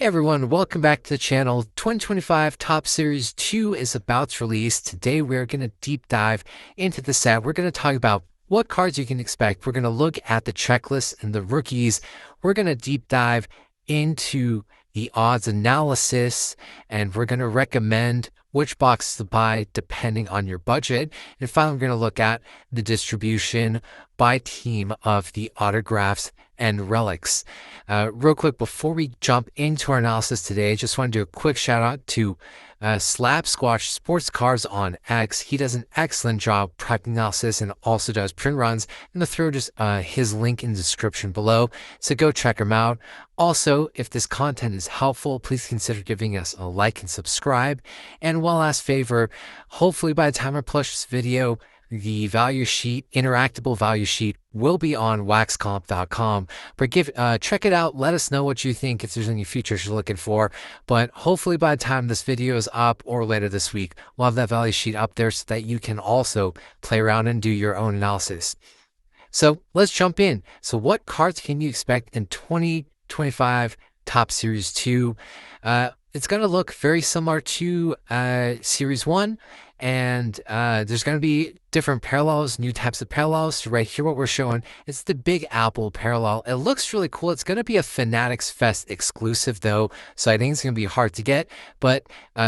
Hey everyone, welcome back to the channel. 2025 Top Series 2 is about to release. Today we're going to deep dive into the set. We're going to talk about what cards you can expect. We're going to look at the checklist and the rookies. We're going to deep dive into the odds analysis, and we're going to recommend which boxes to buy depending on your budget. And finally, we're going to look at the distribution by team of the autographs and relics. Real quick, before we jump into our analysis today, I just want to do a quick shout out to Slap Squash Sports Cars on X. He does an excellent job prepping analysis and also does print runs. I'm going to throw just his link in the description below, so go check him out. Also, if this content is helpful, please consider giving us a like and subscribe. And one last favor, hopefully by the time I publish this video, the value sheet, interactable value sheet, will be on waxcomp.com. But check it out. Let us know what you think, if there's any features you're looking for. But hopefully by the time this video is up or later this week, we'll have that value sheet up there so that you can also play around and do your own analysis. So let's jump in. So what cards can you expect in 2025 Top Series 2? It's going to look very similar to Series 1. And there's going to be different parallels, new types of parallels. So right here, what we're showing is the Big Apple parallel. It looks really cool. It's going to be a Fanatics Fest exclusive, though, so I think it's going to be hard to get. But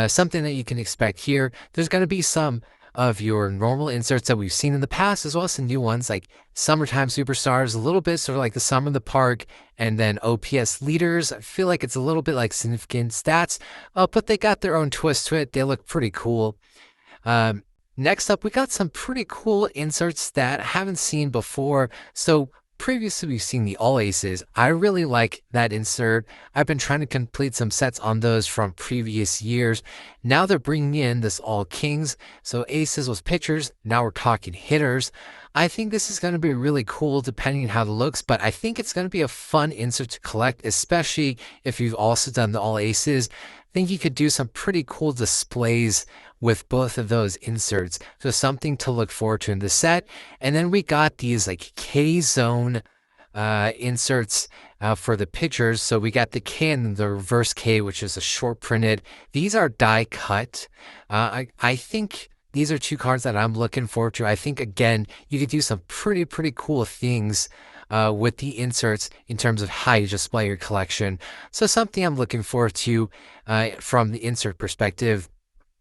something that you can expect here, there's going to be some of your normal inserts that we've seen in the past, as well as some new ones like Summertime Superstars, a little bit sort of like the Summer in the Park, and then OPS Leaders. I feel like it's a little bit like Significant Stats, but they got their own twist to it. They look pretty cool. Next up, we got some pretty cool inserts that I haven't seen before. So previously we've seen the All Aces. I really like that insert. I've been trying to complete some sets on those from previous years. Now they're bringing in this All Kings. So Aces was pitchers. Now we're talking hitters. I think this is going to be really cool depending on how it looks, but I think it's going to be a fun insert to collect, especially if you've also done the All Aces. I think you could do some pretty cool displays with both of those inserts. So something to look forward to in the set. And then we got these like K-Zone inserts for the pitchers. So we got the K and the reverse K, which is a short printed. These are die cut. I think these are two cards that I'm looking forward to. I think, again, you could do some pretty cool things with the inserts in terms of how you display your collection. So something I'm looking forward to from the insert perspective.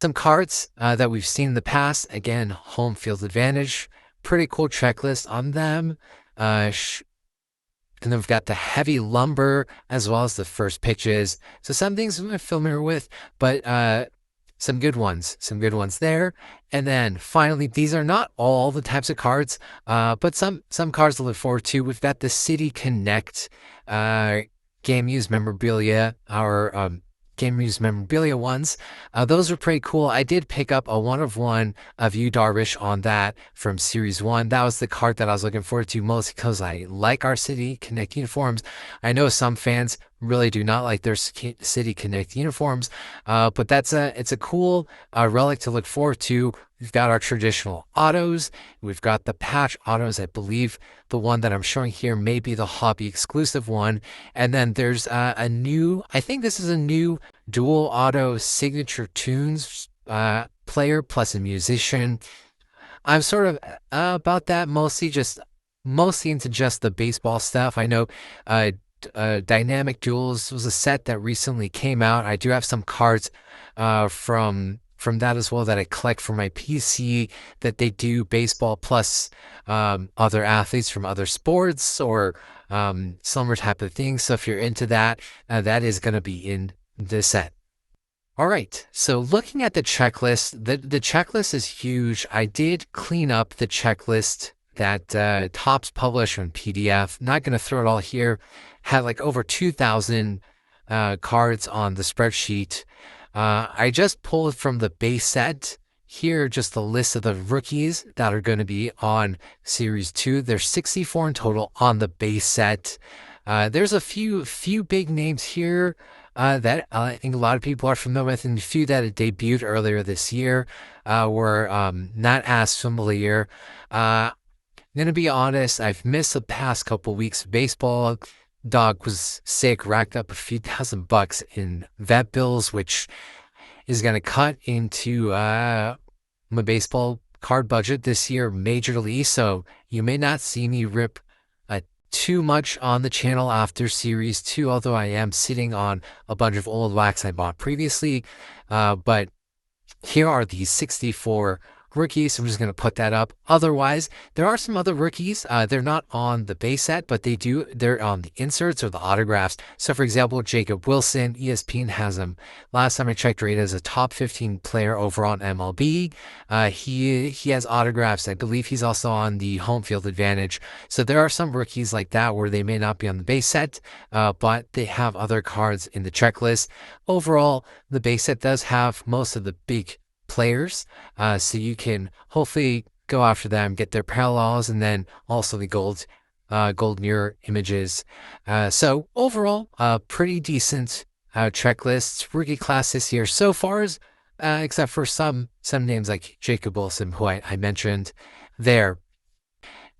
Some cards that we've seen in the past. Again, home field advantage. Pretty cool checklist on them. And then we've got the heavy lumber as well as the first pitches. So some things I'm familiar with, but some good ones. Some good ones there. And then finally, these are not all the types of cards, but some cards to look forward to. We've got the City Connect game used memorabilia, our game used memorabilia ones. Those are pretty cool. I did pick up a 1/1 of Yu Darvish on that from Series 1. That was the card that I was looking forward to most because I like our City Connect uniforms. I know some fans really do not like their City Connect uniforms, but it's a cool relic to look forward to. We've got our traditional autos. We've got the patch autos. I believe the one that I'm showing here may be the hobby exclusive one. And then there's a new, I think this is a new dual auto signature tunes player plus a musician. I'm sort of about that mostly into just the baseball stuff. I know Dynamic Duels was a set that recently came out. I do have some cards from that as well that I collect for my PC that they do baseball plus other athletes from other sports or similar type of things. So if you're into that, that is going to be in this set. All right, so looking at the checklist, the checklist is huge. I did clean up the checklist that TOPPS published on PDF. Not going to throw it all here. Had like over 2,000 cards on the spreadsheet. I just pulled from the base set here, just the list of the rookies that are going to be on Series 2. There's 64 in total on the base set. There's a few big names here that I think a lot of people are familiar with, and a few that had debuted earlier this year were not as familiar. I'm going to be honest, I've missed the past couple weeks of baseball. dog was sick, racked up a few $1,000 in vet bills, which is going to cut into my baseball card budget this year majorly. So you may not see me rip too much on the channel after Series 2, although I am sitting on a bunch of old wax I bought previously. But here are the 64 rookies. So I'm just going to put that up. Otherwise, there are some other rookies. They're not on the base set, but they're on the inserts or the autographs. So for example, Jacob Wilson, ESPN has him. Last time I checked, rated as a top 15 player overall in MLB. He has autographs. I believe he's also on the home field advantage. So there are some rookies like that where they may not be on the base set, but they have other cards in the checklist. Overall, the base set does have most of the big players, so you can hopefully go after them, get their parallels, and then also the gold mirror images. So overall, pretty decent checklists. Rookie class this year so far, except for some names like Jacob Wilson, who I mentioned there.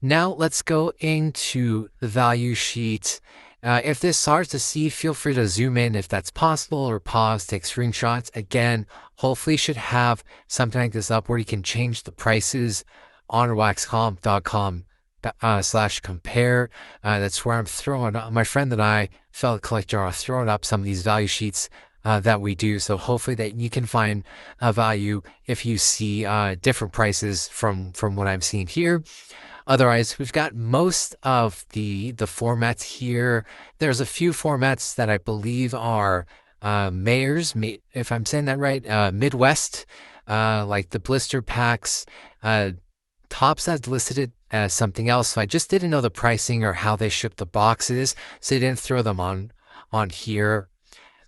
Now let's go into the value sheet. If this starts to see, feel free to zoom in if that's possible, or pause, take screenshots. Again, hopefully should have something like this up where you can change the prices on waxcomp.com /compare. That's where I'm throwing up. My friend and I, fellow collector, are throwing up some of these value sheets that we do. So hopefully that you can find a value if you see different prices from what I'm seeing here. Otherwise, we've got most of the formats here. There's a few formats that I believe are Mayors, if I'm saying that right, Midwest, like the blister packs. TOPPS has listed it as something else, so I just didn't know the pricing or how they ship the boxes, so they didn't throw them on here.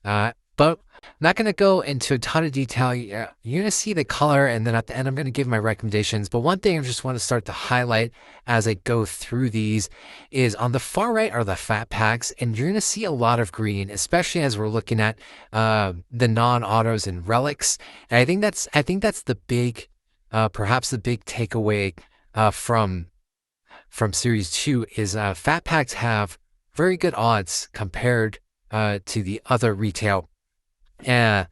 But I'm not going to go into a ton of detail. You're going to see the color, and then at the end, I'm going to give my recommendations. But one thing I just want to start to highlight as I go through these is on the far right are the fat packs, and you're going to see a lot of green, especially as we're looking at the non-autos and relics. And I think that's the big, perhaps the big takeaway from Series 2 is fat packs have very good odds compared to the other retail. And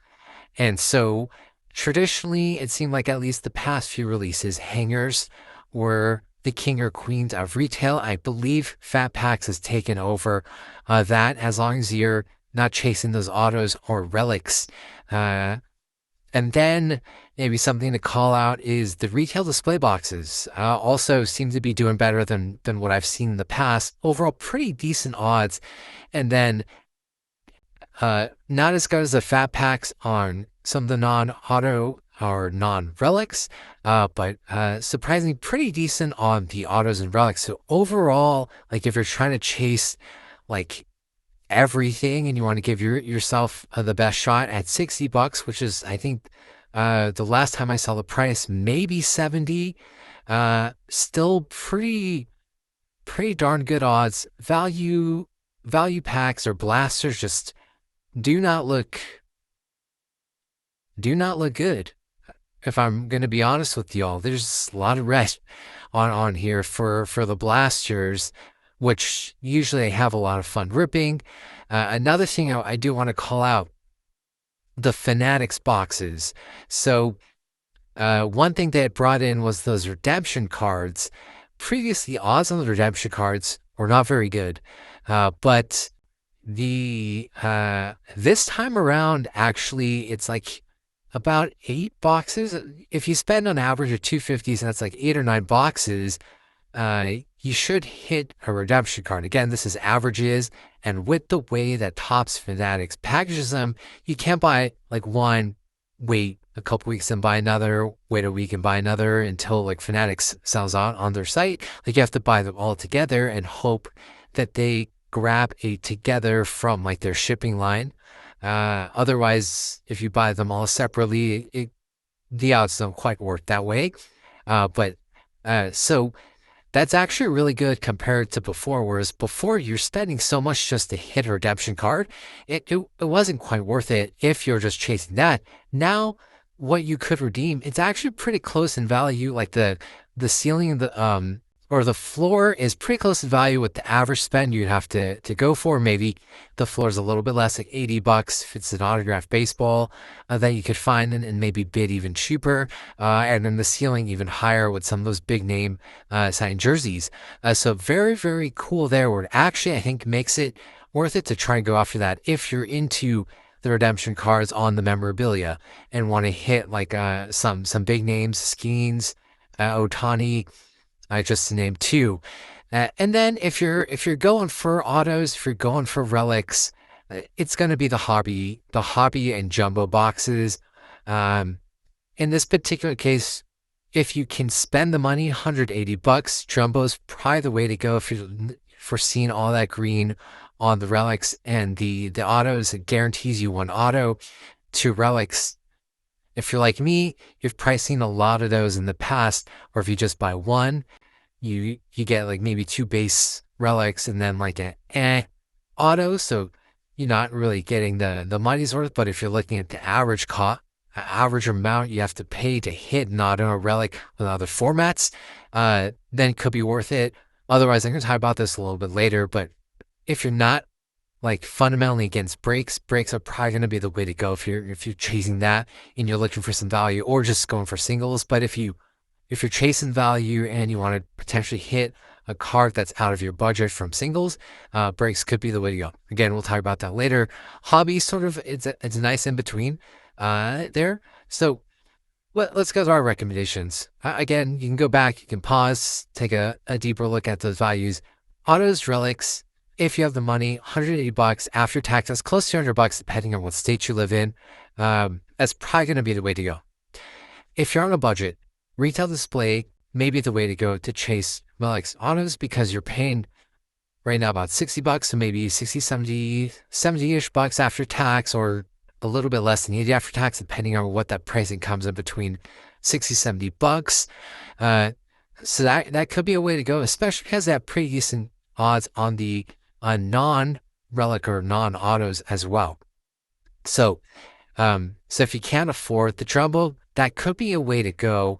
so traditionally, it seemed like at least the past few releases, hangers were the king or queens of retail. I believe Fat Packs has taken over that, as long as you're not chasing those autos or relics. And then maybe something to call out is the retail display boxes also seem to be doing better than what I've seen in the past. Overall, pretty decent odds. And then not as good as the fat packs on some of the non-auto or non-relics, but surprisingly pretty decent on the autos and relics. So overall, like if you're trying to chase like everything and you want to give yourself the best shot at $60, which is, I think, the last time I saw the price, maybe 70, still pretty darn good odds. Value packs or blasters just do not look good. If I'm going to be honest with y'all, there's a lot of red on here for the blasters, which usually I have a lot of fun ripping. Another thing I do want to call out, the Fanatics boxes. So one thing they had brought in was those redemption cards. Previously, odds on the redemption cards were not very good, but this time around, actually, it's like about 8 boxes. If you spend on average of $250, so that's like 8 or 9 boxes, you should hit a redemption card. Again, this is averages, and with the way that TOPPS Fanatics packages them, you can't buy like one, wait a couple weeks and buy another, wait a week and buy another until like Fanatics sells out on their site. Like you have to buy them all together and hope that they grab a together from like their shipping line. Otherwise, if you buy them all separately, the odds don't quite work that way. So that's actually really good compared to before, whereas before you're spending so much just to hit a redemption card, it wasn't quite worth it if you're just chasing that. Now, what you could redeem, it's actually pretty close in value. Like the ceiling of the or the floor is pretty close to value with the average spend you'd have to go for. Maybe the floor is a little bit less, like $80 if it's an autographed baseball that you could find and maybe bid even cheaper. And then the ceiling even higher with some of those big name signed jerseys. So very, very cool there, where it actually, I think, makes it worth it to try and go after that if you're into the redemption cards on the memorabilia and want to hit like some big names, Skeens, Otani, just to name two. And then if you're going for autos, if you're going for relics, it's going to be the hobby and jumbo boxes. In this particular case, if you can spend the money, $180, jumbo's probably the way to go if you're foreseeing all that green on the relics, and the autos, it guarantees you one auto. Two relics, if you're like me, you've probably seen a lot of those in the past, or if you just buy one, you get like maybe two base relics and then like an auto, so you're not really getting the money's worth. But if you're looking at the average amount you have to pay to hit an auto or relic with other formats, then it could be worth it. Otherwise, I'm going to talk about this a little bit later, but if you're not like fundamentally against breaks are probably going to be the way to go if you're chasing that and you're looking for some value, or just going for singles. But if you're chasing value and you want to potentially hit a card that's out of your budget from singles, breaks could be the way to go. Again, we'll talk about that later. Hobby, sort of, it's a nice in between there. So let's go to our recommendations. Again, you can go back, you can pause, take a deeper look at those values. Autos, relics, if you have the money, $180 after tax. That's close to $200 depending on what state you live in. That's probably going to be the way to go. If you're on a budget, retail display may be the way to go to chase relics, autos, because you're paying right now about $60, so maybe 60, 70-ish bucks after tax, or a little bit less than 80 after tax, depending on what that pricing comes in between 60, 70 bucks. So that could be a way to go, especially because they have pretty decent odds on the non-relic or non-autos as well. So if you can't afford the jumbo, that could be a way to go.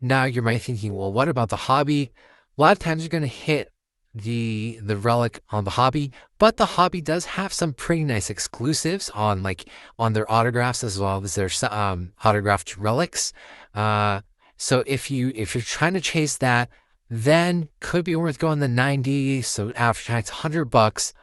Now you might be thinking, well, what about the hobby? A lot of times you're going to hit the relic on the hobby, but the hobby does have some pretty nice exclusives on their autographs as well as their autographed relics. So if you're trying to chase that, then could be worth going the 90. So after tax, $100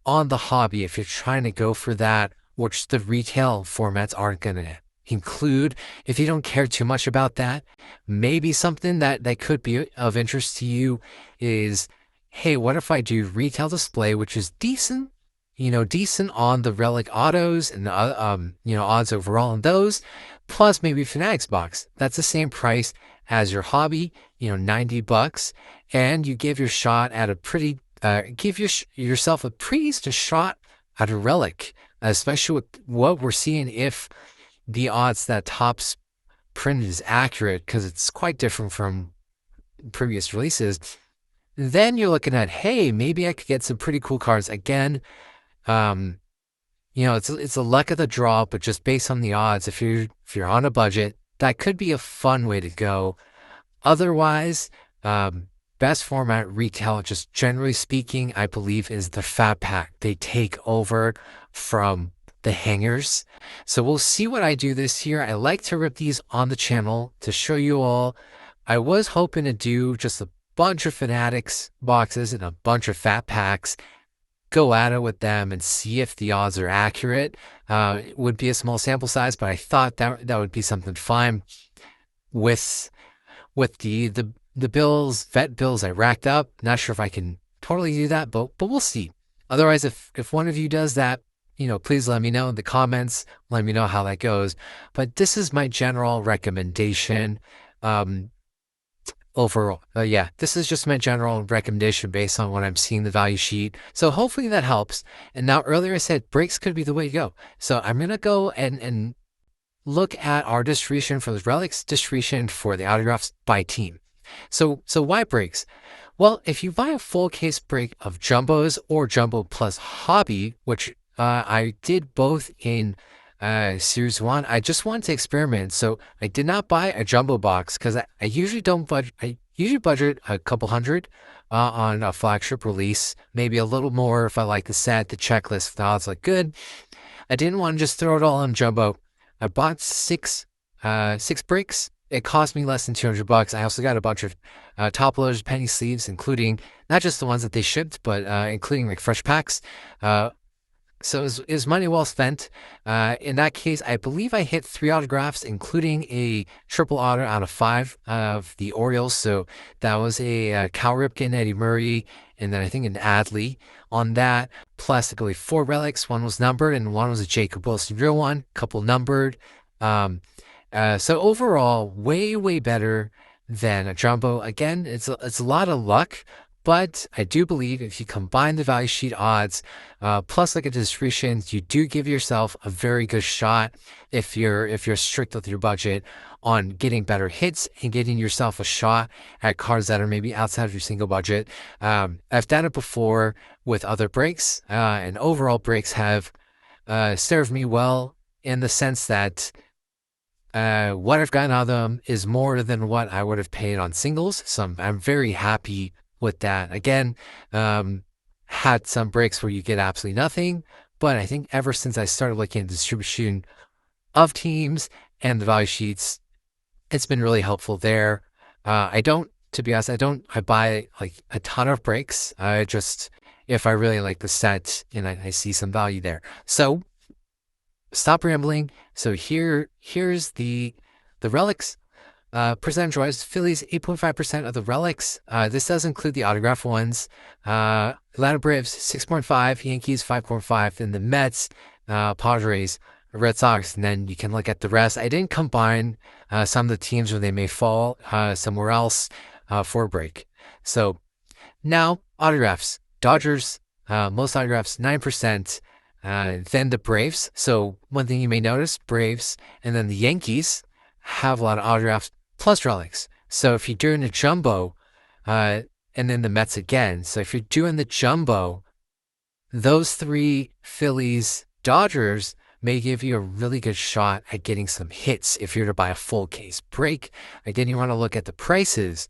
on the hobby if you're trying to go for that, which the retail formats aren't going to include. If you don't care too much about that, maybe something that could be of interest to you is, hey, what if I do retail display, which is decent on the relic autos and odds overall on those, plus maybe Fanatics box. That's the same price as your hobby, $90, and you give your shot at a pretty yourself a pretty decent shot at a relic, especially with what we're seeing. If the odds that TOPPS printed is accurate, because it's quite different from previous releases, then you're looking at, hey, maybe I could get some pretty cool cards. Again, it's a luck of the draw, but just based on the odds, if you're on a budget, that could be a fun way to go. Otherwise, best format retail, just generally speaking, I believe, is the Fat Pack. They take over from the hangers. So we'll see what I do this year. I like to rip these on the channel to show you all. I was hoping to do just a bunch of Fanatics boxes and a bunch of Fat Packs, go at it with them and see if the odds are accurate. It would be a small sample size, but I thought that would be something fun with the vet bills I racked up. Not sure if I can totally do that, but we'll see. Otherwise, if one of you does that, please let me know in the comments. Let me know how that goes. But this is my general recommendation. Overall, this is just my general recommendation based on what I'm seeing the value sheet. So hopefully that helps. And now earlier I said breaks could be the way to go. So I'm going to go and look at our distribution for the relics, distribution for the autographs by team. So why breaks? Well, if you buy a full case break of jumbos or jumbo plus hobby, which I did both in Series 1, I just wanted to experiment. So I did not buy a jumbo box because I usually don't budget. I usually budget a couple hundred on a flagship release, maybe a little more if I like the set, the checklist, the odds look good. I didn't want to just throw it all on jumbo. I bought six breaks. It cost me less than $200. I also got a bunch of top loaders, penny sleeves, including not just the ones that they shipped, but including like fresh packs. So it was money well spent. In that case, I believe I hit 3 autographs, including a triple auto out of 5 of the Orioles. So that was a Cal Ripken, Eddie Murray, and then I think an Adley on that. Plus, I believe 4 relics. One was numbered, and one was a Jacob Wilson real one. Couple numbered. So overall, way better than a jumbo. Again, it's a lot of luck. But I do believe if you combine the value sheet odds, plus like a distribution, you do give yourself a very good shot if you're strict with your budget on getting better hits and getting yourself a shot at cards that are maybe outside of your single budget. I've done it before with other breaks, and overall breaks have served me well in the sense that what I've gotten out of them is more than what I would have paid on singles. So I'm very happy with that. Again, had some breaks where you get absolutely nothing, but I think ever since I started looking at the distribution of teams and the value sheets, it's been really helpful there. To be honest, I buy like a ton of breaks. I just, if I really like the set and I see some value there. So stop rambling. So here's the relics. Percentage-wise, Phillies 8.5% of the relics. This does include the autograph ones. Atlanta Braves 6.5, Yankees 5.5, then the Mets, Padres, Red Sox, and then you can look at the rest. I didn't combine some of the teams where they may fall somewhere else for a break. So now autographs. Dodgers, most autographs 9%. Then the Braves. So one thing you may notice, Braves, and then the Yankees have a lot of autographs plus relics. So if you're doing a jumbo, and then the Mets again. So if you're doing the jumbo, those 3 Phillies, Dodgers may give you a really good shot at getting some hits if you're to buy a full case break. Again, you want to look at the prices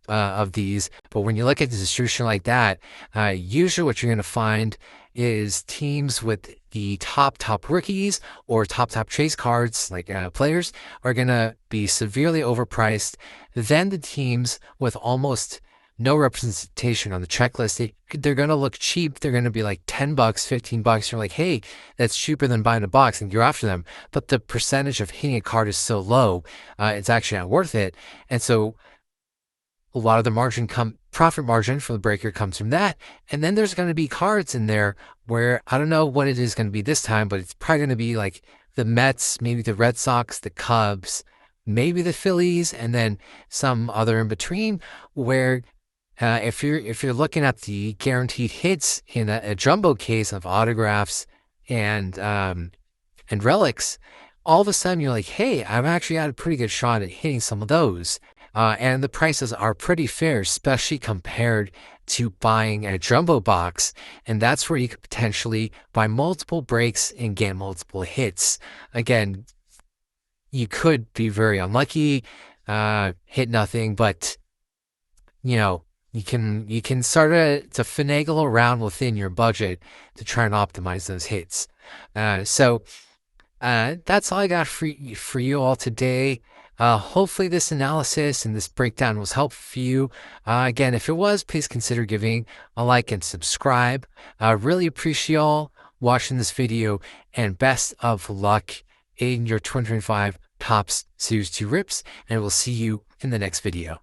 of these, but when you look at the distribution like that, usually what you're going to find is teams with the top rookies or top chase cards, like players, are going to be severely overpriced. Then the teams with almost no representation on the checklist, they're going to look cheap. They're going to be like $10, $15. You're like, hey, that's cheaper than buying a box, and you're after them. But the percentage of hitting a card is so low, it's actually not worth it. And so a lot of the profit margin for the breaker comes from that. And then there's going to be cards in there where I don't know what it is going to be this time, but it's probably going to be like the Mets, maybe the Red Sox, the Cubs, maybe the Phillies, and then some other in between where if you're looking at the guaranteed hits in a jumbo case of autographs and relics, all of a sudden you're like, hey, I've actually had a pretty good shot at hitting some of those. And the prices are pretty fair, especially compared to buying a jumbo box. And that's where you could potentially buy multiple breaks and get multiple hits. Again, you could be very unlucky, hit nothing, but you know, you can start to finagle around within your budget to try and optimize those hits. So that's all I got for you all today. Hopefully this analysis and this breakdown was helpful for you. Again, if it was, please consider giving a like and subscribe. I really appreciate y'all watching this video, and best of luck in your 2025 Topps Series 2 rips, and we'll see you in the next video.